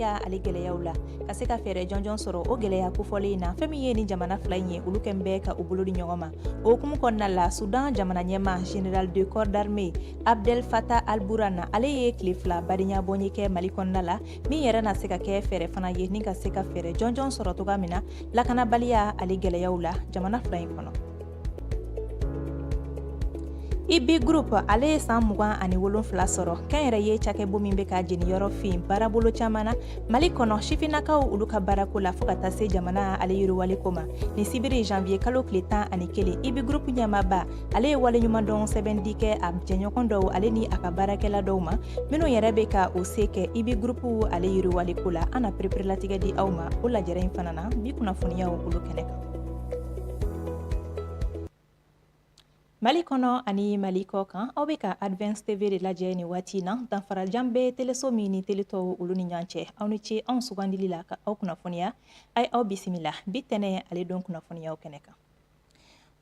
ya ale gɛlɛyaw la ka se ka fɛɛrɛ jɔnjɔn sɔrɔ o gɛlɛya kofɔlen na fɛn min ye ni jamana fila in ye olu kɛn bɛ ka u bolo di ɲɔgɔn ma o hukumu kɔnɔna la Sudan jamana ɲɛma General de corps d'armée Abdel Fattah al-Burhan ale ye tile fila badenya bɔnye kɛ Mali kɔnɔna la min yɛrɛ na se ka kɛ fɛɛrɛ fana ye ni ka se ka fɛɛrɛ jɔnjɔn sɔrɔ toga min na lakanabaliya ale gɛlɛyaw la jamana fila in kɔnɔ. IB Group ale ye san 27 sɔrɔ kɛn yɛrɛ ye cakɛbɔ min bɛ ka jeniyɔrɔ fin baarabolo caman na Mali kɔnɔ sifinnakaw olu ka baarako la fo ka taa se jamana ale yiriwaliko ma ni sibiri janvier kalo tile 11 IB Group ɲɛmaaba ale ye waleɲumandɔn sɛbɛndi kɛ a jɛɲɔgɔn dɔw ale ni a ka baarakɛla dɔw ma minnu yɛrɛ bɛ ka o se kɛ IB Group ale yiriwaliko la an na pereperelatigɛ di aw ma o lajɛrɛ in fana na bi kunnafoniyaw olu kɛnɛ kan. Mali kɔnɔ ani Mali kɔ kan aw bɛ ka Advance TV de lajɛ ni waati na danfarajan bɛ teleso min ni teletɔw olu ni ɲɔgɔn cɛ aw ni ce anw sugandili la ka aw kunnafoniya ay aw bisimila bi tɛnɛ ale don kunnafoniyaw kɛnɛ kan.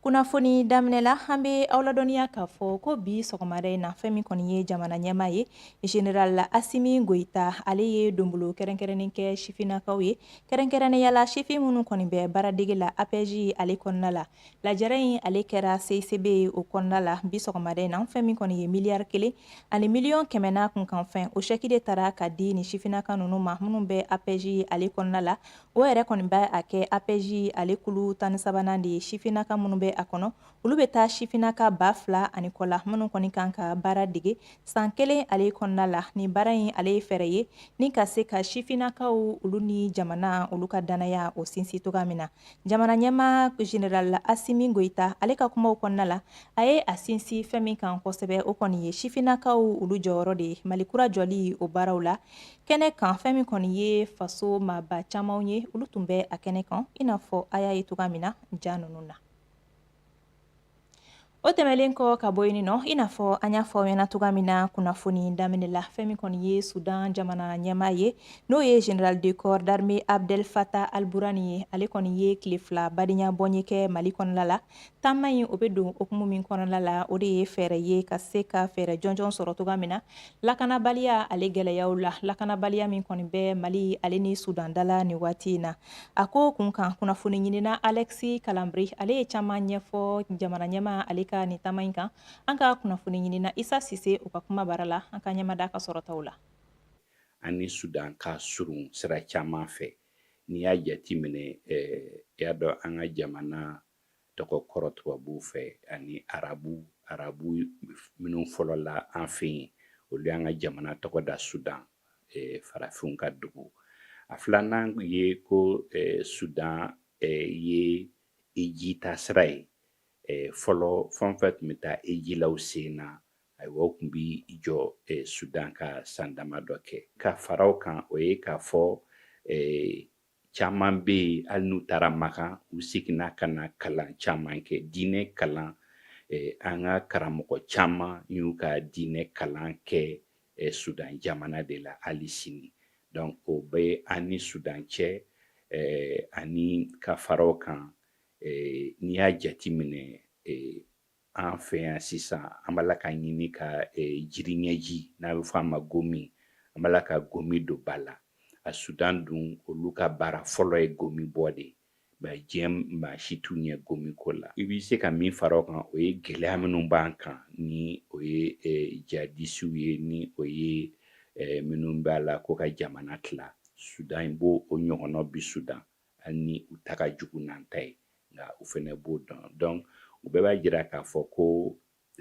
Kunnafoni daminɛ la an bɛ aw ladɔnniya k'a fɔ ko bi sɔgɔmada in na fɛn min kɔni ye jamana ɲɛma ye General Asimi Goita ale ye donbolo kɛrɛnkɛrɛnnen kɛ sifinnakaw ye kɛrɛnkɛrɛnnenya la sifin minnu kɔni bɛ baaradege la APJ ale kɔnɔna la lajɛrɛ in ale kɛra CCB o kɔnɔna la bi sɔgɔmada in na fɛn min kɔni ye miliyari 1 ani miliyɔn 100 kunkan fɛn o chèque de taara ka di ni sifinnaka ninnu ma minnu bɛ APJ ale kɔnɔna la o yɛrɛ kɔni bɛ a kɛ APJ ale kulu 13nan de ye sifinnaka minnu bɛ a kɔnɔ olu bɛ taa sifinnaka 2000 ani kɔ la minnu kɔni kan ka baara dege san 1 ale kɔnɔna la ni baara in ale ye fɛɛrɛ ye ni ka se ka sifinnakaw olu ni jamana olu ka danaya o sinsin toga min na jamana ɲɛma General Asimi Goita ale ka kumaw kɔnɔna la a ye a sinsin fɛn min kan kosɛbɛ o kɔni ye sifinnakaw olu jɔyɔrɔ de ye Malikura jɔli o baaraw la kɛnɛ kan fɛn min kɔni ye faso maaba camanw ye olu tun bɛ a kɛnɛ kan i n'a fɔ a y'a ye toga min na ja ninnu na. O tɛmɛlen kɔ ka bɔ yen nɔ i n'a fɔ an y'a fɔ ɲɛna toga min na kunnafoni daminɛ la fɛn min kɔni ye Sudan jamana ɲɛma ye n'o ye General de corps d'armée Abdel Fattah al-Burhan ye ale kɔni ye tile fila badenya bɔnye kɛ Mali kɔnɔna la taama in o bɛ don okumu min kɔnɔna la o de ye fɛɛrɛ ye ka se ka fɛɛrɛ jɔnjɔn sɔrɔ toga min na lakanabaliya ale gɛlɛyaw la lakanabaliya min kɔni bɛ Mali ale ni Sudan dala ni waati in na a ko kun kan kunnafoni ɲinina Alexis Kalambri ale ye caman ɲɛfɔ jamana ɲɛma ale ka ni taama in kan an ka kunnafoni ɲinina Isa Sise u ka kuma bara la an ka ɲɛmada ka sɔrɔtaw la. Ani Sudan ka surun sira caman fɛ n'i y'a jateminɛ y'a dɔn an ka jamana tɔgɔ kɔrɔ tubabuw fɛ ani arabu minnu fɔlɔ la an fɛ yen olu y'an ka jamana tɔgɔ da Sudan farafinw ka dugu a filanan ye ko Sudan ye eji taasira ye fɔlɔ fɛn fɛn tun bɛ taa ejilaw sen na ayiwa o tun bi jɔ Sudan ka san dama dɔ kɛ ka faraw kan o ye k'a fɔ caman bɛ yen hali n'u taara Maka u seginna ka na kalan caman kɛ diinɛ kalan an ka karamɔgɔ caman y'u ka diinɛ kalan kɛ Sudan jamana de la hali sini donc o bɛ an ni Sudan cɛ ani ka faraw kan n'i y'a jateminɛ an fɛ yan sisan an b'a la ka ɲini ka jiri ɲɛji n'a bɛ fɔ a ma gomi an b'a la ka gomi don ba la a Sudan dun olu ka baara fɔlɔ ye gomi bɔ de mais diɲɛ maa si t'u ɲɛ gomi ko la i bɛ se ka min fara o kan o ye gɛlɛya minnu b'an kan ni o ye jihadisiw ye ni o ye minnu b'a la ko ka jamana tila Sudan in b'o o ɲɔgɔnna bi Sudan hali ni u ta ka jugu n'an ta ye nka u fana b'o dɔn donc u bɛɛ b'a jira k'a fɔ ko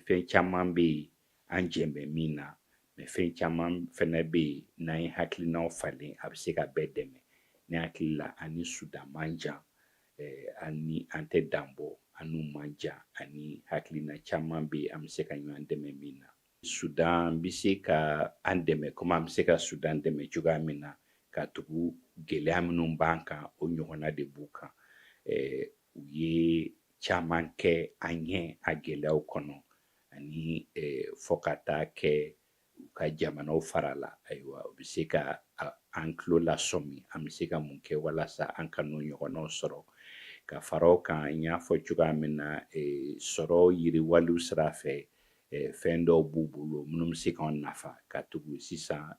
fɛn caman bɛ yen an jɛn bɛ min na mais fɛn caman fana bɛ yen n'an ye hakilinaw falen a bɛ se ka bɛɛ dɛmɛ ne hakili la ani Sudan man jan ani an tɛ dan bɔ an n'u man jan ani hakilina caman bɛ yen an bɛ se ka ɲɔgɔn dɛmɛ min na Sudan bɛ se ka an dɛmɛ komi an bɛ se ka Sudan dɛmɛ cogoya min na ka tugu gɛlɛya minnu b'an kan o ɲɔgɔnna de b'u kan u ye caman kɛ an ɲɛ a gɛlɛyaw kɔnɔ ani fɔ ka taa kɛ u ka jamanaw fara la ayiwa u bɛ se ka an tulo lasɔmi an bɛ se ka mun kɛ walasa an ka n'o ɲɔgɔnnaw sɔrɔ ka fara o kan n y'a fɔ cogoya min na sɔrɔ yiriwaliw sira fɛ fɛn dɔw b'u bolo minnu bɛ se k'anw nafa ka tugu sisan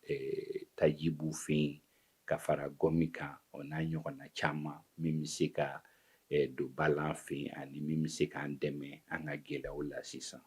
taji b'u fɛ yen ka fara gomi kan o n'a ɲɔgɔnna caman min bɛ se ka don balan fɛ ani min bɛ se k'an dɛmɛ an ka gɛlɛyaw la sisan.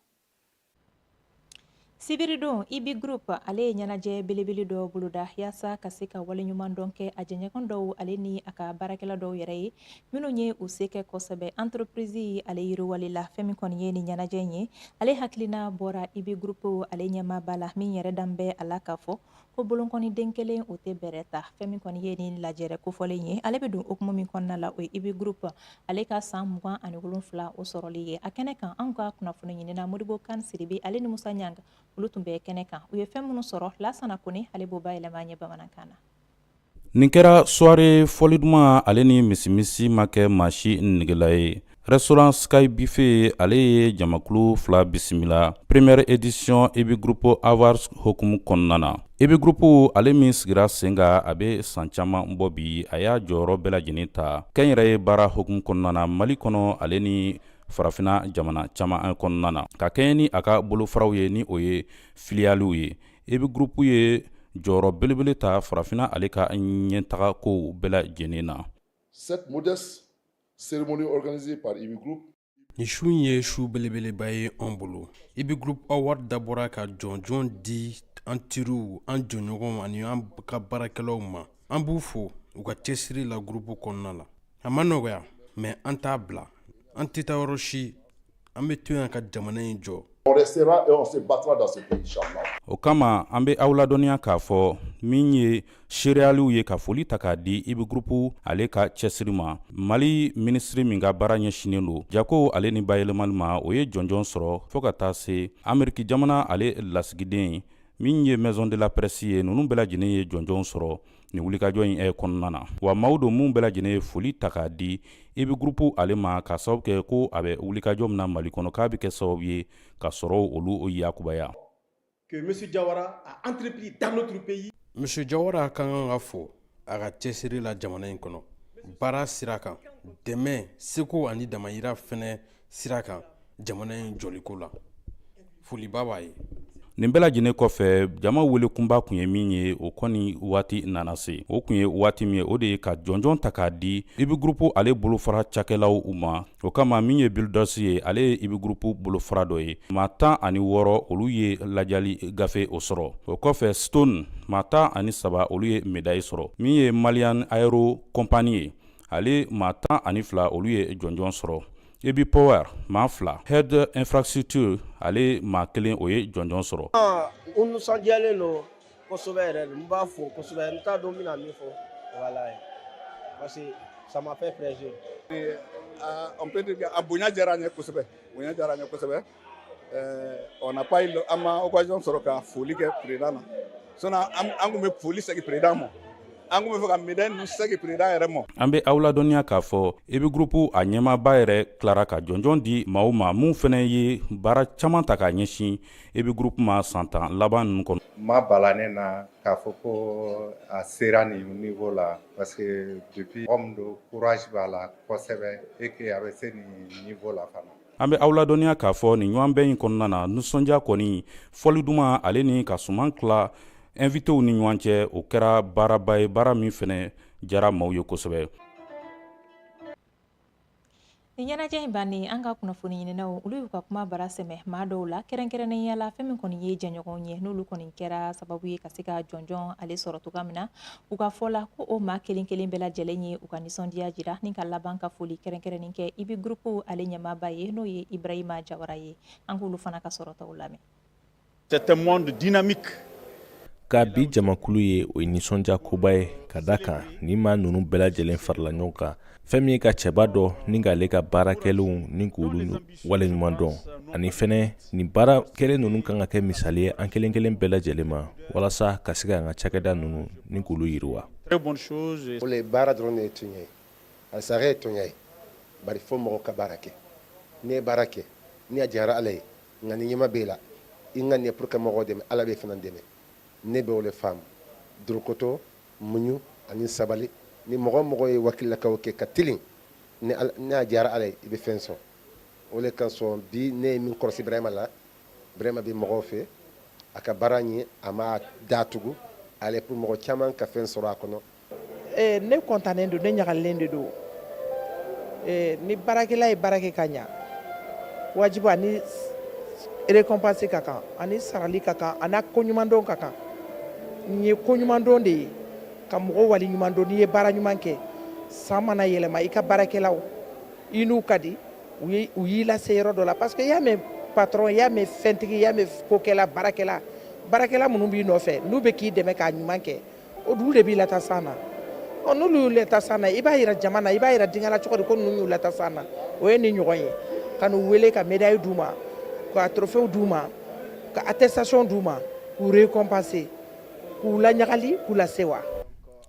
Sibiridon IB Group ale ye ɲɛnajɛ belebele dɔ boloda yaasa ka se ka waleɲuman dɔn kɛ a jɛɲɔgɔn dɔw ale ni a ka baarakɛla dɔw yɛrɛ ye minnu ye u se kɛ kosɛbɛ entreprise ale yiriwale la fɛn min kɔni ye ni ɲɛnajɛ in ye ale hakilina bɔra IB Group ale ɲɛmaaba la min yɛrɛ dan bɛ a la ka fɔ ko bolonkɔniden kelen o tɛ bɛrɛ ta fɛn min kɔni ye ni lajɛrɛ kofɔlen ye ale bɛ don hukumu min kɔnɔna la o ye IB Group ale ka san 27 o sɔrɔli ye a kɛnɛ kan anw ka kunnafoni ɲinina Modibo Kan Siribe ale ni Musa Ɲanga olu tun bɛ kɛnɛ kan u ye fɛn minnu sɔrɔ Lasana Kone ale b'o bayɛlɛma ɲɛ bamanankan na. Nin kɛra soirée fɔli duman ale ni misimisi ma kɛ maa si negela ye. Restaurant Sky Buffet ale ye jamakulu 2 bisimila première édition IB Group Awards hokumu kɔnɔna na. IB Group ale min sigira sen kan a bɛ san caman bɔ bi a y'a jɔyɔrɔ bɛɛ lajɛlen ta kɛnyɛrɛye baara hokumu kɔnɔna na Mali kɔnɔ ale ni farafina jamana caman kɔnɔna na ka kɛɲɛ ni a ka bolofaraw ye ni o ye filialiw ye. IB Group ye jɔyɔrɔ belebele ta farafina ale ka ɲɛtaga kow bɛɛ lajɛlen na. Cette modeste cérémonie organisée par IB Group. Ni su ye su belebeleba ye an bolo. IB Group Award dabɔra ka jɔnjɔn di an teriw, an jɔɲɔgɔnw ani an ka baarakɛlaw ma. An b'u fo u ka cɛsiri la groupe kɔnɔna la. A ma nɔgɔya, mais an t'a bila. An tɛ taa yɔrɔ si, an bɛ to yan ka jamana in jɔ. On restera et on se battra dans ce pays, inchallah. O kama an bɛ aw ladɔnniya k'a fɔ min ye seereyaliw ye ka foli ta k'a di IB Group ale ka cɛsiri ma. Mali ministre min ka baara ɲɛsinen don jako ale ni bayɛlɛmali ma o ye jɔnjɔn sɔrɔ fɔɔ ka taa se Ameriki jamana ale lasigiden min ye maison de la presse ye ninnu bɛɛ lajɛlen ye jɔnjɔn sɔrɔ ni wulikajɔ in kɔnɔna na. Wa maaw don mun bɛɛ lajɛlen ye foli ta k'a di IB Group ale ma ka sababu kɛ ko a bɛ wulikajɔ min na Mali kɔnɔ k'a bɛ kɛ sababu ye ka sɔrɔ olu yakubaya. Que M. Diawara a entrepris dans notre pays. M. Diawara kan ka fo a ka cɛsiri la jamana in kɔnɔ. Baara sira kan, dɛmɛ, seko ani damayira fɛnɛ sira kan jamana in jɔliko la. Foliba b'a ye. Nin bɛɛ lajɛlen kɔfɛ jama wele kunba kun ye min ye o kɔni waati nana se o kun ye waati min ye o de ye ka jɔnjɔn ta k'a di IB Group ale bolofara cakɛlaw u ma o kama min ye Builders ye ale ye IB Group bolofara dɔ ye maa 16 olu ye lajali gafe o sɔrɔ o kɔfɛ Stone maa 13 olu ye médaille sɔrɔ min ye Malian Aero Company ye ale maa 12 olu ye jɔnjɔn sɔrɔ IB Power maa 2 Head Infrastructure ale maa 1 o ye jɔnjɔn sɔrɔ. U nisɔndiyalen don kosɛbɛ yɛrɛ de n b'a fo kosɛbɛ n t'a dɔn n bɛna min fɔ voilà parce que ça m'a fait plaisir. On peut dire que a bonya diyara n ye kosɛbɛ bonya diyara n ye kosɛbɛ on n'a pas eu an ma occasion sɔrɔ ka foli kɛ président na sinon an kun bɛ foli segin président ma. An kun bɛ fɛ ka médaille ninnu segin président yɛrɛ ma. An bɛ aw ladɔnniya k'a fɔ IB Group a ɲɛmaaba yɛrɛ tilara ka jɔnjɔn di maaw ma mun fɛnɛ ye baara caman ta k'a ɲɛsin IB Group ma san 10 laban ninnu kɔnɔ. Ma bala ne na k'a fɔ ko a sera nin niveau la parce que depuis homme de courage b'a la kosɛbɛ et que a bɛ se nin niveau la fana. An bɛ aw ladɔnniya k'a fɔ nin ɲɔgɔn bɛɛ in kɔnɔna na nisɔndiya kɔni fɔli duman ale ni ka suman tila invitew ni ɲɔgɔn cɛ o kɛra baaraba ye baara min fɛnɛ jara maaw ye kosɛbɛ. Ni ɲɛnajɛ in bannen an ka kunnafoni ɲininaw olu y'u ka kuma bara sɛmɛ maa dɔw la kɛrɛnkɛrɛnnenya la fɛn min kɔni ye jɛɲɔgɔnw ye n'olu kɔni kɛra sababu ye ka se ka jɔnjɔn ale sɔrɔ cogoya min na u ka fɔ la ko o maa kelen kelen bɛɛ lajɛlen ye u ka nisɔndiya jira ni ka laban ka foli kɛrɛnkɛrɛnnen kɛ IB Group ale ɲɛmaaba ye n'o ye Ibrahima Jawara ye an k'olu fana ka sɔrɔtaw lamɛn. C'est un monde dynamique. Ka bi jamakulu ye o ye nisɔndiya koba ye ka da kan ni maa ninnu bɛɛ lajɛlen farala ɲɔgɔn kan fɛn min ye ka cɛba dɔ ni k'ale ka baarakɛlenw ni k'olu waleɲuman dɔn ani fɛnɛ nin baara kelen ninnu kan ka kɛ misali ye an kelen kelen bɛɛ lajɛlen ma walasa ka se ka an ka cakɛda ninnu ni k'olu yiriwa. Très bonne chose. O le baara dɔrɔn de ye tun ye a sara ye tun ye bari fo mɔgɔ ka baara kɛ n'i ye baara kɛ ni a diyara ala ye nka ni ɲɛma b'e la i ŋa nin ye pour que mɔgɔw dɛmɛ ala b'e fana dɛmɛ ne bɛ o le faamu durukoto muɲu ani sabali ni mɔgɔ mɔgɔ ye wakililakaw kɛ ka tilen ni a diyara ala ye i bɛ fɛn sɔrɔ o le ka sɔn bi ne ye min kɔlɔsi Ibrahima la Ibrahima bɛ mɔgɔw fɛ a ka baara ɲɛ a ma datugu ale pour mɔgɔ caman ka fɛn sɔrɔ a kɔnɔ ne kontanen don ne ɲagalilen de don ni baarakɛla ye baara kɛ ka ɲa wajibu ani récompense ka kan ani sarali ka kan ani koɲumandon ka kan nin ye koɲumandon de ye ka mɔgɔ wali ɲuman don n'i ye baara ɲuman kɛ san mana yɛlɛma i ka baarakɛlaw i n'u ka di u y'i lase yɔrɔ dɔ la parce que i y'a mɛn patron i y'a mɛn fɛntigi i y'a mɛn kokɛla baarakɛla minnu b'i nɔfɛ n'u bɛ k'i dɛmɛ k'a ɲuman kɛ o dulu de b'i lata san na n'olu y'u lata san na i b'a yira jama na i b'a yira denkɛ la cogo di ko ninnu y'u lata san na o ye nin ɲɔgɔn ye ka n'u wele ka médaille d'u ma ka trophée d'u ma ka attestation d'u ma k'u récompenser k'u la ɲagali k'u la sewa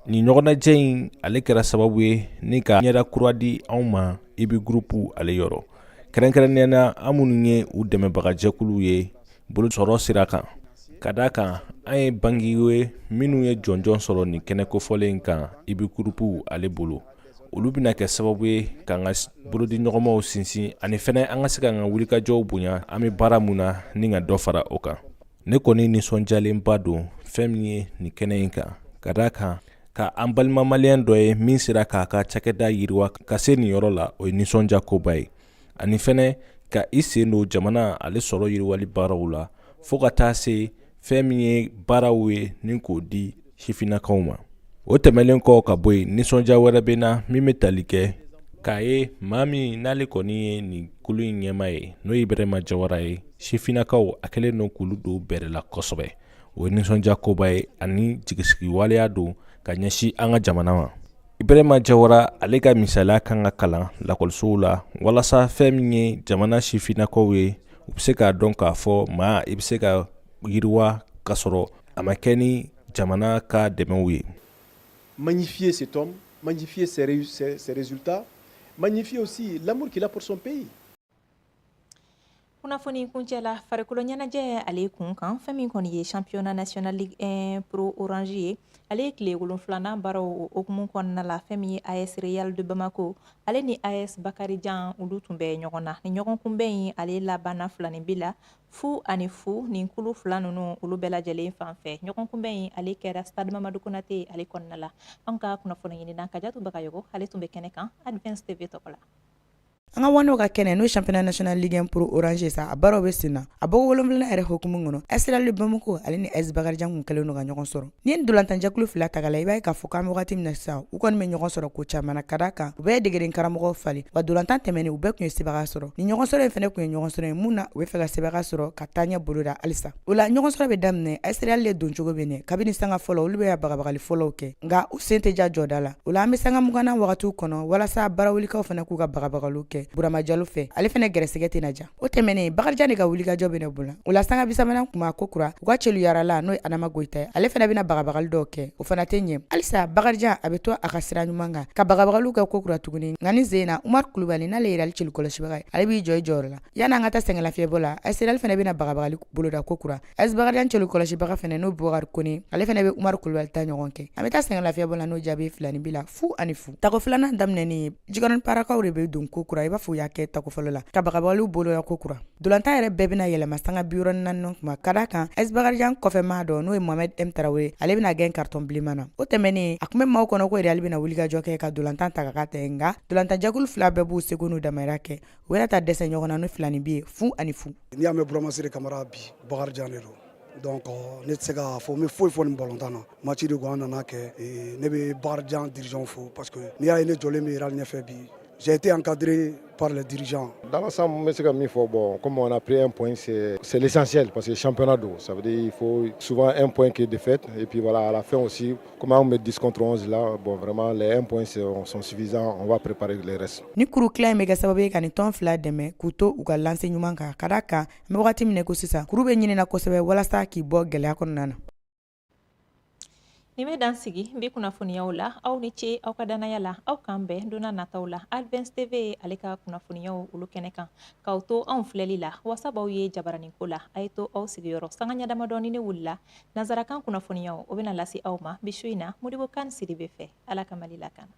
ni ɲɔgɔnnajɛ in ale kɛra sababu ye ni ka ɲɛda kura di anw ma ibi gurupu ale yɔrɔ kɛrɛnkɛrɛnnenya na an minnu ye u dɛmɛbaga jɛkulu ye bolo sɔrɔ sira kan ka da kan an ye bangiw ye minnu ye jɔnjɔn sɔrɔ ni kɛnɛ kofɔlen kan ibi gurupu ale bolo olu bɛna kɛ sababu ye k'an ka bolodi ɲɔgɔnmaw sinsin ani fɛnɛ an ka se k'an ka wulikajɔw bonya an bɛ baara mun na ni ka dɔ fara o kan ne kɔni nisɔndiyalenba don fɛn min ye nin kɛnɛ in kan ka da kan ka an balima maliyɛn dɔ ye min sera k'a ka cakɛda yiriwa ka se nin yɔrɔ la o ye nisɔndiya koba ye ani fɛnɛ ka i sen don jamana ale sɔrɔ yiriwali baaraw la fo ka taa se fɛn min ye baaraw ye ni k'o di sifinnakaw ma o tɛmɛlen kɔ ka bɔ yen nisɔndiya wɛrɛ bɛ na min bɛ tali kɛ k'a ye maa min n'ale kɔni ye nin kulu in ɲɛma ye n'o ye Ibrahima Jawara ye sifinnakaw a kɛlen don k'olu don bɛrɛ la kosɛbɛ o ye nisɔndiya koba ye ani jigisigi waleya don ka ɲɛsin an ka jamana ma Ibrahima Jawara ale ka misaliya kan ka kalan lakɔlisow la walasa fɛn min ye jamana sifinnakaw ye u bɛ se k'a dɔn k'a fɔ maa i bɛ se ka yiriwa ka sɔrɔ a ma kɛ ni jamana ka dɛmɛw ye. Magnifier cet homme, magnifier ses résultats, magnifier aussi l'amour qu'il a pour son pays. Kunnafoni kuncɛla farikolo ɲɛnajɛ ale kun kan fɛn min kɔni ye championnat national ligue 1 pro orange ye ale ye tile 7 baaraw o hukumu kɔnɔna la fɛn min ye AS Real de Bamako ale ni AS Bakarijan olu tun bɛ ɲɔgɔn na ni ɲɔgɔn kunbɛn in ale labanna filanin bi la fu ani fu nin kulu fila ninnu olu bɛɛ lajɛlen fan fɛ ɲɔgɔn kunbɛn in ale kɛra Stade Mamadou Konate ale kɔnɔna la an ka kunnafoni ɲininan Kajatu Bagayogo ale tun bɛ kɛnɛ kan Advance TV tɔgɔ la. An ka wano ka kɛnɛ n'o championnat national ligue 1 pro orange sa a baaraw bɛ sen na a bɔ wolonwula yɛrɛ hukumu kɔnɔ AS Real de Bamako ale ni AS Bakarijan kun kɛlen don ka ɲɔgɔn sɔrɔ ni ndolantanjɛkulu fila ta la i b'a ye k'a fɔ k'an bɛ wagati min na sisan u kɔni bɛ ɲɔgɔn sɔrɔ ko caman na ka da kan u bɛɛ ye degeden karamɔgɔw falen wa dolantan tɛmɛnen u bɛɛ kun ye sebaga sɔrɔ ni ɲɔgɔn sɔrɔ in fɛnɛ kun ye ɲɔgɔn sɔrɔ ye mun na u bɛ fɛ ka sebaga sɔrɔ ka taa ɲɛ boloda halisa o la ɲɔgɔn sɔrɔ bɛ daminɛ AS Real le don cogo bɛ ɲɛ kabini sanga fɔlɔ olu bɛ bagabagali fɔlɔw kɛ nka u sen tɛ ja jɔda la o la an bɛ sanga muganna wagatiw kɔnɔ walasa baarawulikaw fana k'u ka bagabagaliw kɛ Burama Jalo fɛ ale fɛnɛ gɛrɛsɛgɛ tɛna ja o tɛmɛnen Bakarijan de ka wulikajɔ bɛ ne bolo o la sanga bisabanan kuma ko kura u ka celu yarala n'o ye Adama Goyita ye ale fɛnɛ bɛna bagabagali dɔw kɛ o fana tɛ ɲɛ halisa Bakarijan a bɛ to a ka sira ɲuman kan ka bagabagaliw kɛ ko kura tuguni nka ni Zeyna Umar Kulubali n'ale ye Real celu kɔlɔsibaga ye ale b'i jɔ i jɔyɔrɔ la yan'an ka taa sɛngɛlafiɲɛbɔ la AS Real fɛnɛ bɛna bagabagali boloda ko kura AS Bakarijan celu kɔlɔsibaga fɛnɛ n'o Bubakari Kone ale fɛnɛ bɛ Umar Kulubali ta ɲɔgɔn kɛ an bɛ taa sɛngɛlafiɲɛbɔ la n'o jaabi filani bi la fu ani fu tako filanan daminɛni Jikɔrɔni Parakaw de bɛ don ko kura i b'a fɔ u y'a kɛ tako fɔlɔ la ka bagabagaliw boloya ko kura dolantan yɛrɛ bɛɛ bɛna yɛlɛma sanga 44 kuma ka da kan AS Bakarijan kɔfɛ maa dɔ n'o ye Mohamed M Tarawele ale bɛna gɛn carton bilenman na o tɛmɛnen a kun bɛ maaw kɔnɔ ko Real bɛna wulikajɔ kɛ ka dolantan ta ka k'a tɛ nka dolantanjɛkulu fila bɛɛ b'u seko n'u damayira kɛ u yɛrɛ ta dɛsɛ ɲɔgɔn na n'o filani bi ye fu ani fu n'i y'a mɛn Burama Siri Kamara bi Bakarijan de don donc ne tɛ se k'a fɔ n bɛ foyi fɔ nin balontan na match de ko an nana kɛ ne bɛ Bakarijan dirigeant fo parce que n'i y'a ye ne jɔlen bɛ Real ɲɛfɛ bi j'ai été encadré par les dirigeants. Dans l'ensemble, bon, comme on a pris un point, c'est l'essentiel parce que le championnat d'eau, ça veut dire qu'il faut souvent un point qui est défaite. Et puis voilà, à la fin aussi, comment on met 10 contre 11 là, bon, vraiment les 1 point sont suffisants, on va préparer les restes. Ni kuru kila in bɛ kɛ sababu ye ka ni tɔn fila dɛmɛ k'u to u ka lanse ɲuman kan ka da kan n bɛ wagati min na ko sisan kuru bɛ ɲinina kosɛbɛ walasa k'i bɔ gɛlɛya kɔnɔna na. Ni bɛ dan sigi n bɛ kunnafoniyaw la aw ni ce aw ka danaya la aw k'an bɛn donna nataw la Advance TV ale ka kunnafoniyaw olu kɛnɛ kan k'aw to anw filɛli la wasa b'aw ye jabaraninko la a ye to aw sigiyɔrɔ sanga ɲadamadɔ ni ne wulila nanzarakan kunnafoniyaw o bɛna lase aw ma bi su in na Modibo Kane Sidibe fɛ Ala ka Mali lakana.